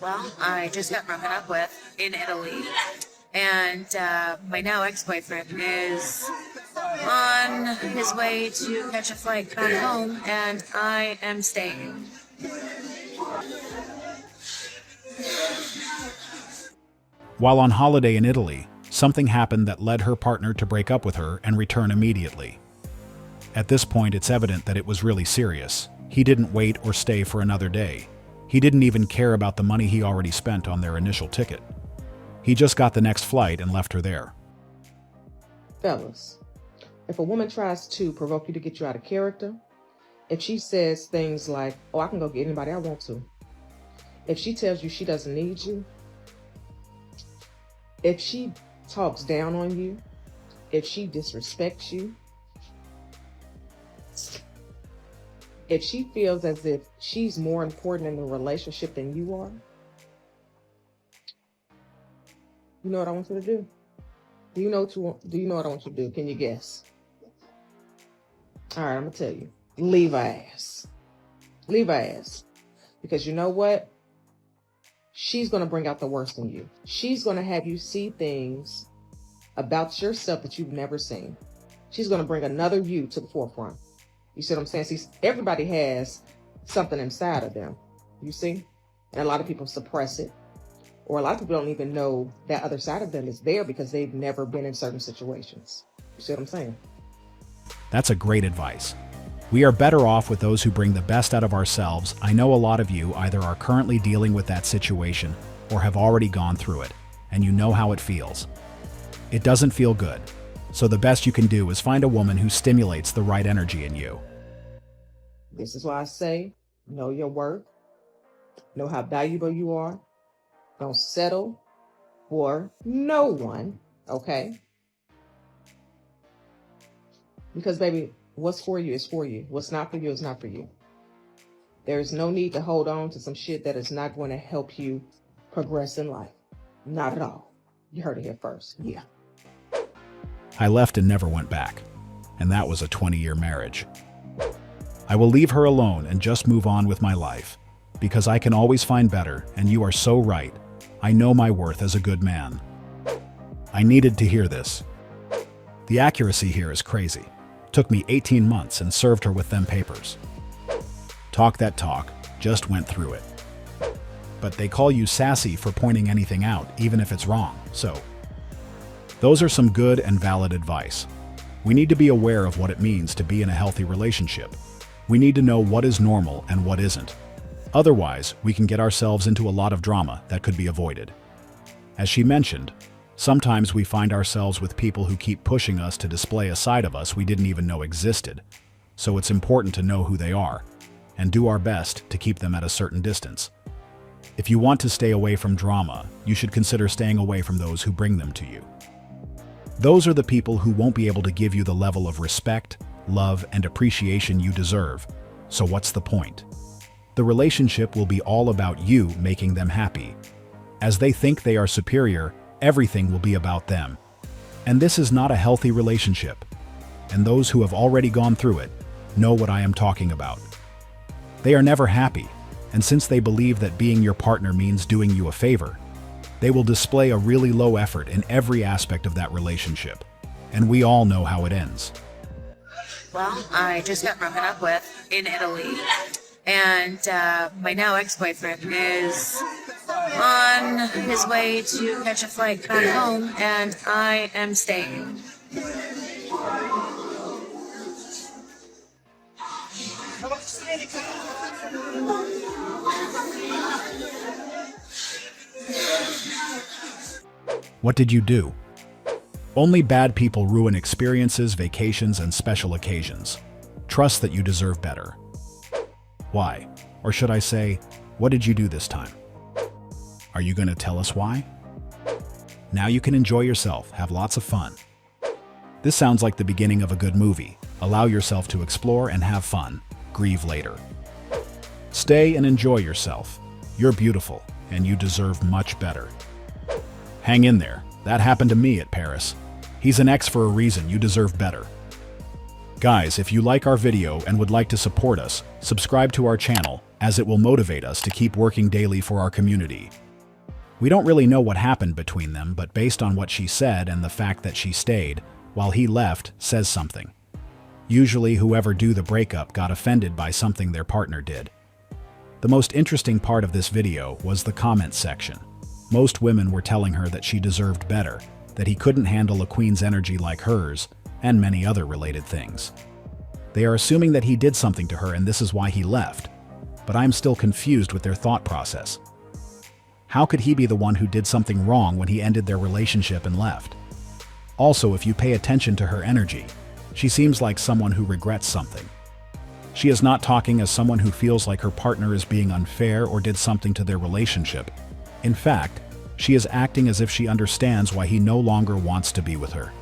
Well, I just got broken up with in Italy, and my now ex-boyfriend is on his way to catch a flight back home, and I am staying. While on holiday in Italy, something happened that led her partner to break up with her and return immediately. At this point, it's evident that it was really serious. He didn't wait or stay for another day. He didn't even care about the money he already spent on their initial ticket. He just got the next flight and left her there. Fellas, if a woman tries to provoke you to get you out of character, if she says things like, oh, I can go get anybody I want to, if she tells you she doesn't need you, if she talks down on you, if she disrespects you, if she feels as if she's more important in the relationship than you are, you know what I want you to do? Do you know what I want you to do? Can you guess? All right, I'm gonna tell you. Leave her ass. Leave her ass. Because you know what? She's gonna bring out the worst in you. She's gonna have you see things about yourself that you've never seen. She's gonna bring another you to the forefront. You see what I'm saying? See, everybody has something inside of them. You see? And a lot of people suppress it. Or a lot of people don't even know that other side of them is there because they've never been in certain situations. You see what I'm saying? That's a great advice. We are better off with those who bring the best out of ourselves. I know a lot of you either are currently dealing with that situation or have already gone through it, and you know how it feels. It doesn't feel good. So the best you can do is find a woman who stimulates the right energy in you. This is why I say, know your worth. Know how valuable you are. Don't settle for no one, okay? Because, baby, what's for you is for you. What's not for you is not for you. There is no need to hold on to some shit that is not going to help you progress in life. Not at all. You heard it here first. Yeah. I left and never went back, and that was a 20-year marriage. I will leave her alone and just move on with my life, because I can always find better, and you are so right. I know my worth as a good man. I needed to hear this. The accuracy here is crazy. Took me 18 months and served her with them papers. Talk that talk, just went through it. But they call you sassy for pointing anything out, even if it's wrong, so. Those are some good and valid advice. We need to be aware of what it means to be in a healthy relationship. We need to know what is normal and what isn't. Otherwise, we can get ourselves into a lot of drama that could be avoided. As she mentioned, sometimes we find ourselves with people who keep pushing us to display a side of us we didn't even know existed. So it's important to know who they are, and do our best to keep them at a certain distance. If you want to stay away from drama, you should consider staying away from those who bring them to you. Those are the people who won't be able to give you the level of respect, love, and appreciation you deserve. So what's the point? The relationship will be all about you making them happy. As they think they are superior, everything will be about them. And this is not a healthy relationship. And those who have already gone through it know what I am talking about. They are never happy, and since they believe that being your partner means doing you a favor, they will display a really low effort in every aspect of that relationship. And we all know how it ends. Well, I just got broken up with in Italy, and my now ex-boyfriend is on his way to catch a flight back home, and I am staying. What did you do? Only bad people ruin experiences, vacations, and special occasions. Trust that you deserve better. Why? Or should I say, what did you do this time? Are you going to tell us why? Now you can enjoy yourself, have lots of fun. This sounds like the beginning of a good movie. Allow yourself to explore and have fun. Grieve later. Stay and enjoy yourself. You're beautiful, and you deserve much better. Hang in there. That happened to me at Paris. He's an ex for a reason. You deserve better. Guys, if you like our video and would like to support us, subscribe to our channel, as it will motivate us to keep working daily for our community. We don't really know what happened between them, but based on what she said and the fact that she stayed, while he left, says something. Usually whoever do the breakup got offended by something their partner did. The most interesting part of this video was the comment section. Most women were telling her that she deserved better, that he couldn't handle a queen's energy like hers, and many other related things. They are assuming that he did something to her and this is why he left, but I'm still confused with their thought process. How could he be the one who did something wrong when he ended their relationship and left? Also, if you pay attention to her energy, she seems like someone who regrets something. She is not talking as someone who feels like her partner is being unfair or did something to their relationship. In fact, she is acting as if she understands why he no longer wants to be with her.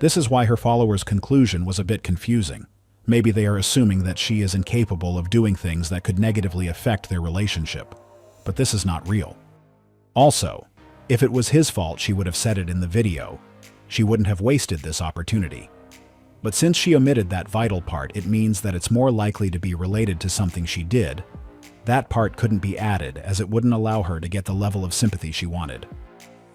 This is why her followers' conclusion was a bit confusing. Maybe they are assuming that she is incapable of doing things that could negatively affect their relationship. But this is not real. Also, if it was his fault, she would have said it in the video. She wouldn't have wasted this opportunity. But since she omitted that vital part, it means that it's more likely to be related to something she did. That part couldn't be added, as it wouldn't allow her to get the level of sympathy she wanted.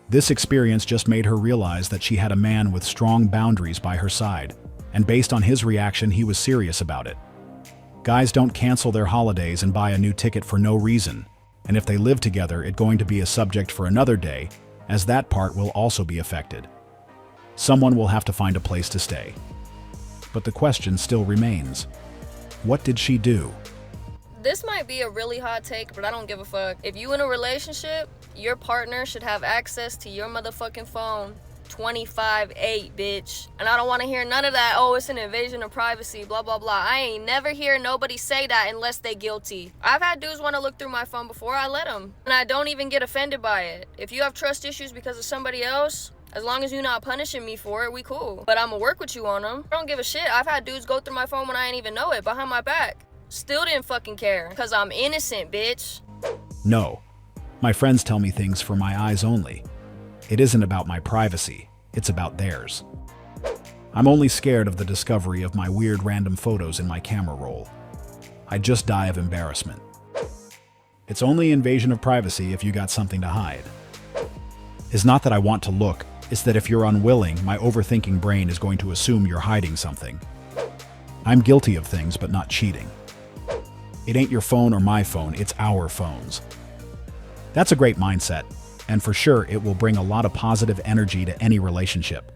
This experience just made her realize that she had a man with strong boundaries by her side, and based on his reaction, he was serious about it. Guys don't cancel their holidays and buy a new ticket for no reason, and if they live together, it's going to be a subject for another day, as that part will also be affected. Someone will have to find a place to stay. But the question still remains. What did she do? This might be a really hot take, but I don't give a fuck. If you in a relationship, your partner should have access to your motherfucking phone 25/8, bitch. And I don't want to hear none of that, oh, it's an invasion of privacy, blah, blah, blah. I ain't never hear nobody say that unless they guilty. I've had dudes want to look through my phone before, I let them. And I don't even get offended by it. If you have trust issues because of somebody else, as long as you're not punishing me for it, we cool. But I'ma work with you on them. I don't give a shit. I've had dudes go through my phone when I ain't even know it, behind my back. Still didn't fucking care, because I'm innocent, bitch. No. My friends tell me things for my eyes only. It isn't about my privacy, it's about theirs. I'm only scared of the discovery of my weird random photos in my camera roll. I'd just die of embarrassment. It's only invasion of privacy if you got something to hide. It's not that I want to look, it's that if you're unwilling, my overthinking brain is going to assume you're hiding something. I'm guilty of things, but not cheating. It ain't your phone or my phone, it's our phones. That's a great mindset, and for sure it will bring a lot of positive energy to any relationship.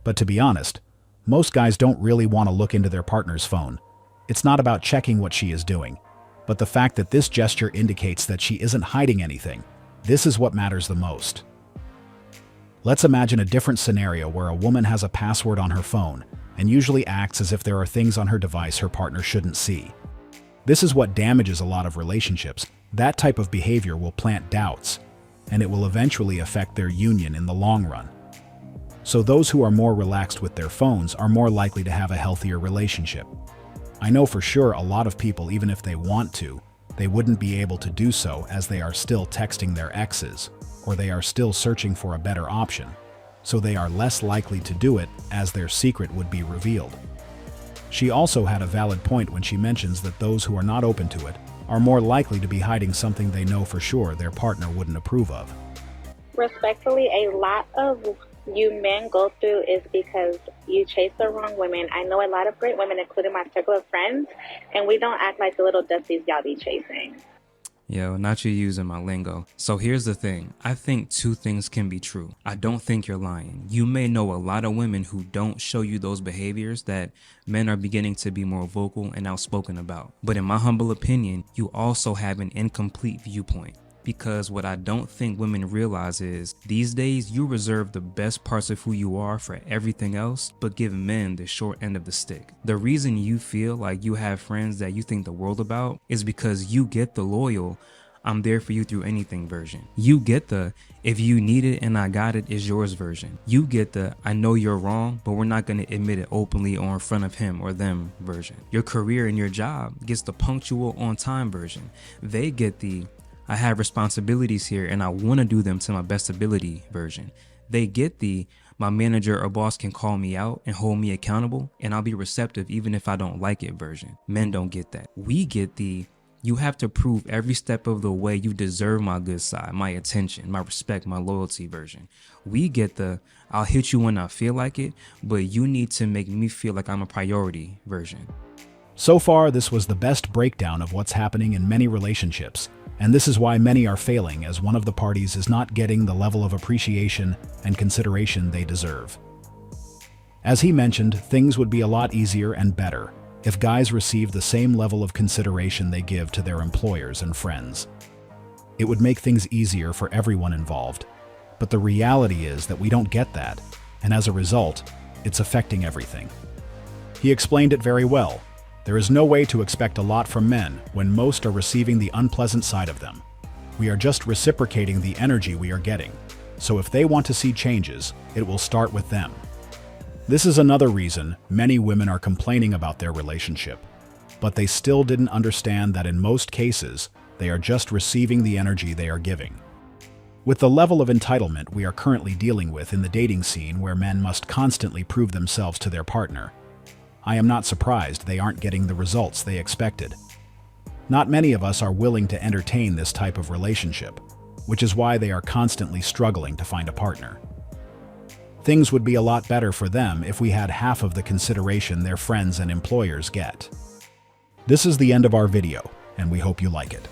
But to be honest, most guys don't really want to look into their partner's phone. It's not about checking what she is doing, but the fact that this gesture indicates that she isn't hiding anything. This is what matters the most. Let's imagine a different scenario where a woman has a password on her phone and usually acts as if there are things on her device her partner shouldn't see. This is what damages a lot of relationships. That type of behavior will plant doubts, and it will eventually affect their union in the long run. So those who are more relaxed with their phones are more likely to have a healthier relationship. I know for sure a lot of people, even if they want to, they wouldn't be able to do so as they are still texting their exes, or they are still searching for a better option, so they are less likely to do it as their secret would be revealed. She also had a valid point when she mentions that those who are not open to it are more likely to be hiding something they know for sure their partner wouldn't approve of. Respectfully, a lot of you men go through is because you chase the wrong women. I know a lot of great women, including my circle of friends, and we don't act like the little dusties y'all be chasing. Yo, not you using my lingo. So here's the thing. I think two things can be true. I don't think you're lying. You may know a lot of women who don't show you those behaviors that men are beginning to be more vocal and outspoken about. But in my humble opinion, you also have an incomplete viewpoint. Because what I don't think women realize is, these days you reserve the best parts of who you are for everything else, but give men the short end of the stick. The reason you feel like you have friends that you think the world about is because you get the loyal, I'm there for you through anything version. You get the, if you need it and I got it, is yours version. You get the, I know you're wrong, but we're not going to admit it openly or in front of him or them version. Your career and your job gets the punctual on time version. They get the, I have responsibilities here and I want to do them to my best ability version. They get the, My manager or boss can call me out and hold me accountable, and I'll be receptive even if I don't like it version. Men don't get that. We get the you have to prove every step of the way you deserve my good side, my attention, my respect, my loyalty version. We get the I'll hit you when I feel like it, but you need to make me feel like I'm a priority version. So far, this was the best breakdown of what's happening in many relationships, and this is why many are failing, as one of the parties is not getting the level of appreciation and consideration they deserve. As he mentioned, things would be a lot easier and better if guys received the same level of consideration they give to their employers and friends. It would make things easier for everyone involved, but the reality is that we don't get that, and as a result, it's affecting everything. He explained it very well. There is no way to expect a lot from men when most are receiving the unpleasant side of them. We are just reciprocating the energy we are getting. So if they want to see changes, it will start with them. This is another reason many women are complaining about their relationship, but they still didn't understand that in most cases, they are just receiving the energy they are giving. With the level of entitlement we are currently dealing with in the dating scene, where men must constantly prove themselves to their partner, I am not surprised they aren't getting the results they expected. Not many of us are willing to entertain this type of relationship, which is why they are constantly struggling to find a partner. Things would be a lot better for them if we had half of the consideration their friends and employers get. This is the end of our video, and we hope you like it.